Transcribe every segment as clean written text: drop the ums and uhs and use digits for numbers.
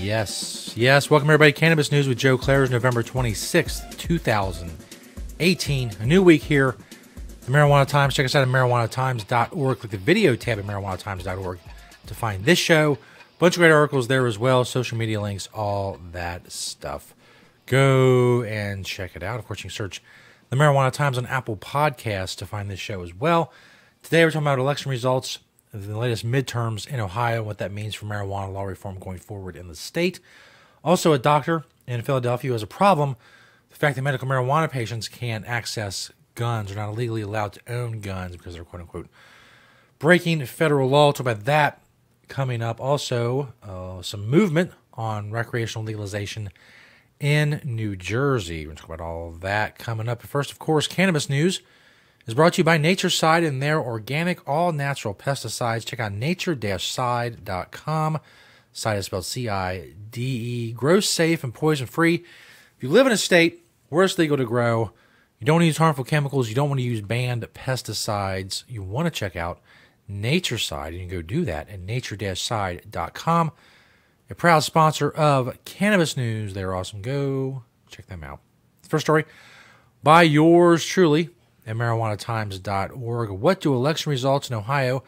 Yes. Welcome everybody. Cannabis News with Joe Klare is November 26th, 2018. A new week here. The Marijuana Times. Check us out at marijuanatimes.org. Click the video tab at marijuanatimes.org to find this show. Bunch of great articles there as well. Social media links, all that stuff. Go and check it out. Of course, you can search the Marijuana Times on Apple Podcasts to find this show as well. Today we're talking about election results, the latest midterms in Ohio, what that means for marijuana law reform going forward in the state. Also, a doctor in Philadelphia who has a problem, the fact that medical marijuana patients can't access guns, are not legally allowed to own guns because they're quote-unquote breaking federal law. Talk about that coming up. Also, some movement on recreational legalization in New Jersey. We're going to talk about all of that coming up. But first, of course, Cannabis News is brought to you by Natureside and their organic, all-natural pesticides. Check out nature-side.com. Side is spelled C-I-D-E. Grow safe and poison-free. If you live in a state where it's legal to grow, you don't want to use harmful chemicals, you don't want to use banned pesticides, you want to check out Natureside. You can go do that at nature-side.com. A proud sponsor of Cannabis News. They're awesome. Go check them out. First story by yours truly at marijuanatimes.org. What do election results in Ohio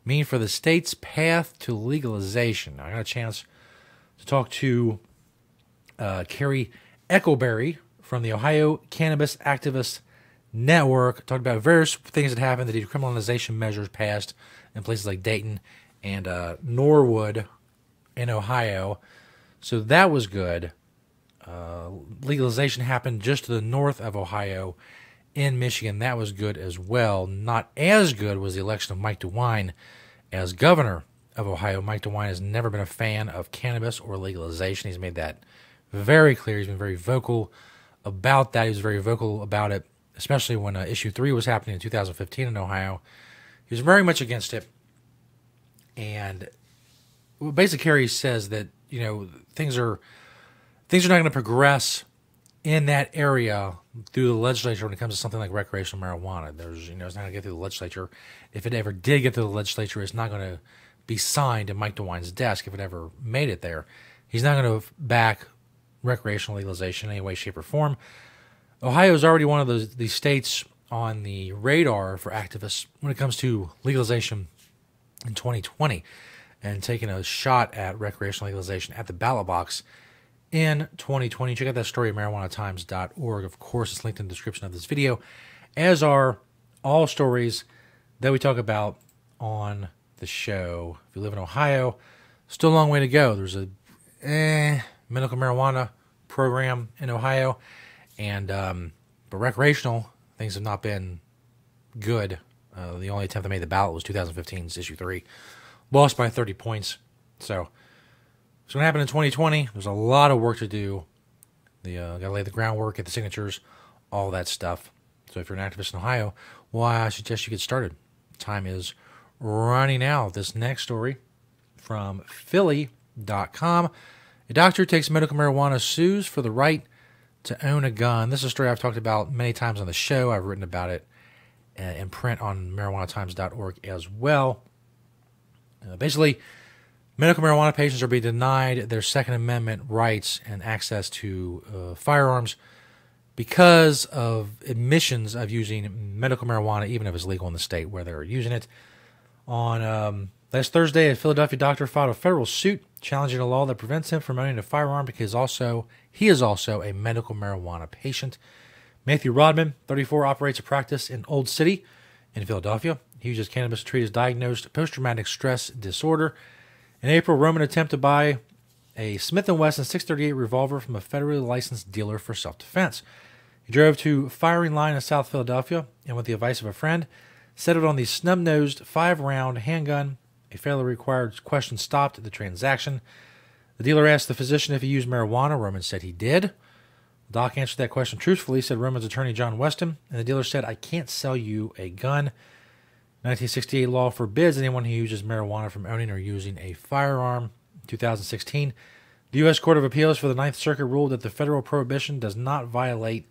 mean for the state's path to legalization? Now, I got a chance to talk to Carrie Eckelberry from the Ohio Cannabis Activist Network. Talked about various things that happened, the decriminalization measures passed in places like Dayton and Norwood in Ohio. So that was good. Legalization happened just to the north of Ohio in Michigan. That was good as well. Not as good was the election of Mike DeWine as governor of Ohio. Mike DeWine has never been a fan of cannabis or legalization. He's made that very clear. He's been very vocal about that. He was very vocal about it, especially when Issue 3 was happening in 2015 in Ohio. He was very much against it. And basically, Carrie says that, things are not going to progress in that area through the legislature when it comes to something like recreational marijuana. It's not going to get through the legislature. If it ever did get through the legislature, it's not going to be signed at Mike DeWine's desk if it ever made it there. He's not going to back recreational legalization in any way, shape, or form. Ohio is already one of these states on the radar for activists when it comes to legalization in 2020 and taking a shot at recreational legalization at the ballot box in 2020. Check out that story at marijuanatimes.org. Of course, it's linked in the description of this video, as are all stories that we talk about on the show. If you live in Ohio, still a long way to go. There's a medical marijuana program in Ohio, and but recreational things have not been good. The only attempt that made the ballot was 2015's Issue 3. Lost by 30 points. So it's going to happen in 2020. There's a lot of work to do. Got to lay the groundwork, get the signatures, all that stuff. So if you're an activist in Ohio, well, I suggest you get started. Time is running out. This next story from Philly.com. A doctor takes medical marijuana, sues for the right to own a gun. This is a story I've talked about many times on the show. I've written about it in print on marijuanatimes.org as well. Basically, medical marijuana patients are being denied their Second Amendment rights and access to firearms because of admissions of using medical marijuana, even if it's legal in the state where they're using it. On last Thursday, a Philadelphia doctor filed a federal suit challenging a law that prevents him from owning a firearm because he is also a medical marijuana patient. Matthew Rodman, 34, operates a practice in Old City in Philadelphia. He uses cannabis to treat his diagnosed post-traumatic stress disorder. In April, Roman attempted to buy a Smith & Wesson .638 revolver from a federally licensed dealer for self-defense. He drove to firing line in South Philadelphia and, with the advice of a friend, settled on the snub-nosed 5-round handgun. A fairly required question stopped the transaction. The dealer asked the physician if he used marijuana. Roman said he did. The doc answered that question truthfully, said Roman's attorney John Weston, and the dealer said, "I can't sell you a gun." 1968 law forbids anyone who uses marijuana from owning or using a firearm. 2016, the U.S. Court of Appeals for the Ninth Circuit ruled that the federal prohibition does not violate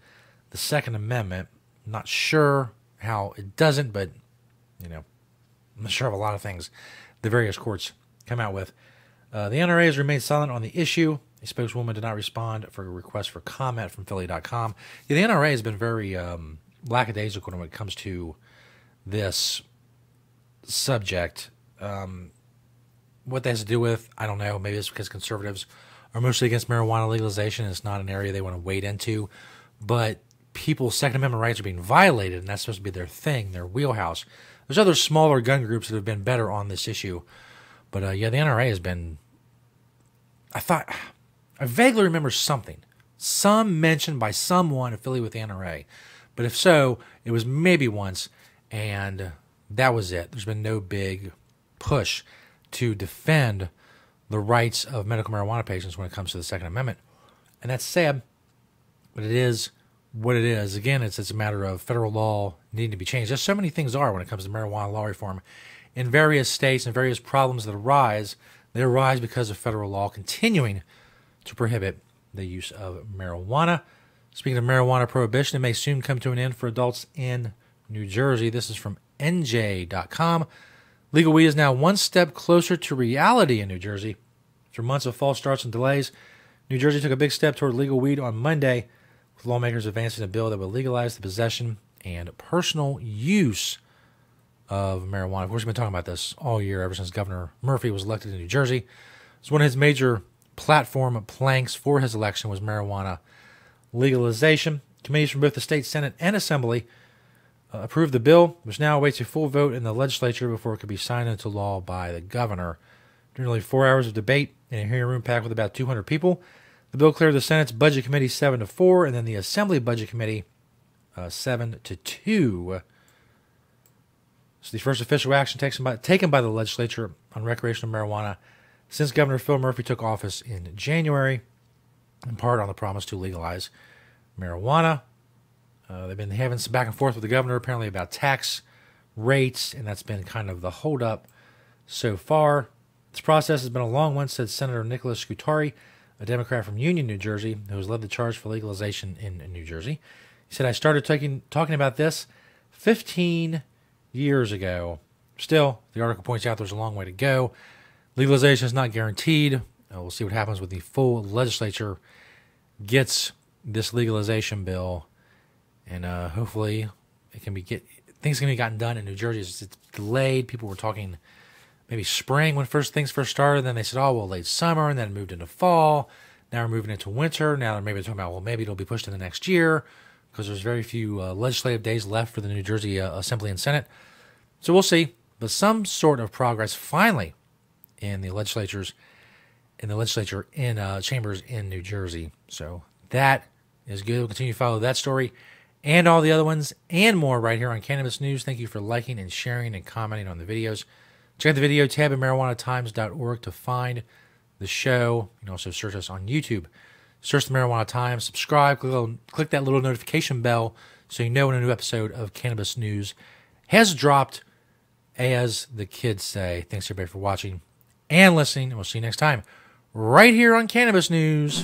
the Second Amendment. I'm not sure how it doesn't, but, I'm not sure of a lot of things the various courts come out with. The NRA has remained silent on the issue. A spokeswoman did not respond for a request for comment from Philly.com. Yeah, the NRA has been very lackadaisical when it comes to this subject. What that has to do with, I don't know. Maybe it's because conservatives are mostly against marijuana legalization. It's not an area they want to wade into. But people's Second Amendment rights are being violated, and that's supposed to be their thing, their wheelhouse. There's other smaller gun groups that have been better on this issue. But, yeah, the NRA has been... I vaguely remember some mention by someone affiliated with the NRA. But if so, it was maybe once, and that was it. There's been no big push to defend the rights of medical marijuana patients when it comes to the Second Amendment. And that's sad, but it is what it is. Again, it's a matter of federal law needing to be changed. As so many things are when it comes to marijuana law reform. In various states and various problems that arise, they arise because of federal law continuing to prohibit the use of marijuana. Speaking of marijuana prohibition, it may soon come to an end for adults in New Jersey. This is from NJcom. Legal weed is now one step closer to reality in New Jersey. After months of false starts and delays, New Jersey took a big step toward legal weed on Monday, with lawmakers advancing a bill that would legalize the possession and personal use of marijuana. Of course, we've been talking about this all year, ever since Governor Murphy was elected in New Jersey. It's one of his major platform planks for his election was marijuana legalization. Committees from both the state Senate and Assembly approved the bill, which now awaits a full vote in the legislature before it could be signed into law by the governor. During nearly 4 hours of debate in a hearing room packed with about 200 people, the bill cleared the Senate's Budget Committee 7-4, and then the Assembly Budget Committee 7-2. It's the first official action taken by the legislature on recreational marijuana since Governor Phil Murphy took office in January, in part on the promise to legalize marijuana. They've been having some back and forth with the governor, apparently about tax rates, and that's been kind of the holdup so far. This process has been a long one, said Senator Nicholas Scutari, a Democrat from Union, New Jersey, who has led the charge for legalization in New Jersey. He said, I started talking about this 15 years ago. Still, the article points out there's a long way to go. Legalization is not guaranteed. We'll see what happens when the full legislature gets this legalization bill, and hopefully things can be gotten done in New Jersey. It's delayed. People were talking maybe spring when things first started. Then they said, oh, well, late summer, and then it moved into fall. Now we're moving into winter. Now they're maybe talking about, well, maybe it'll be pushed into next year because there's very few legislative days left for the New Jersey Assembly and Senate. So we'll see. But some sort of progress finally in the legislature in chambers in New Jersey. So that is good. We'll continue to follow that story and all the other ones and more right here on Cannabis News. Thank you for liking and sharing and commenting on the videos. Check out the video tab at marijuanatimes.org to find the show. You can also search us on YouTube. Search the Marijuana Times, subscribe, click that little notification bell so you know when a new episode of Cannabis News has dropped, as the kids say. Thanks everybody for watching and listening, and we'll see you next time right here on Cannabis News.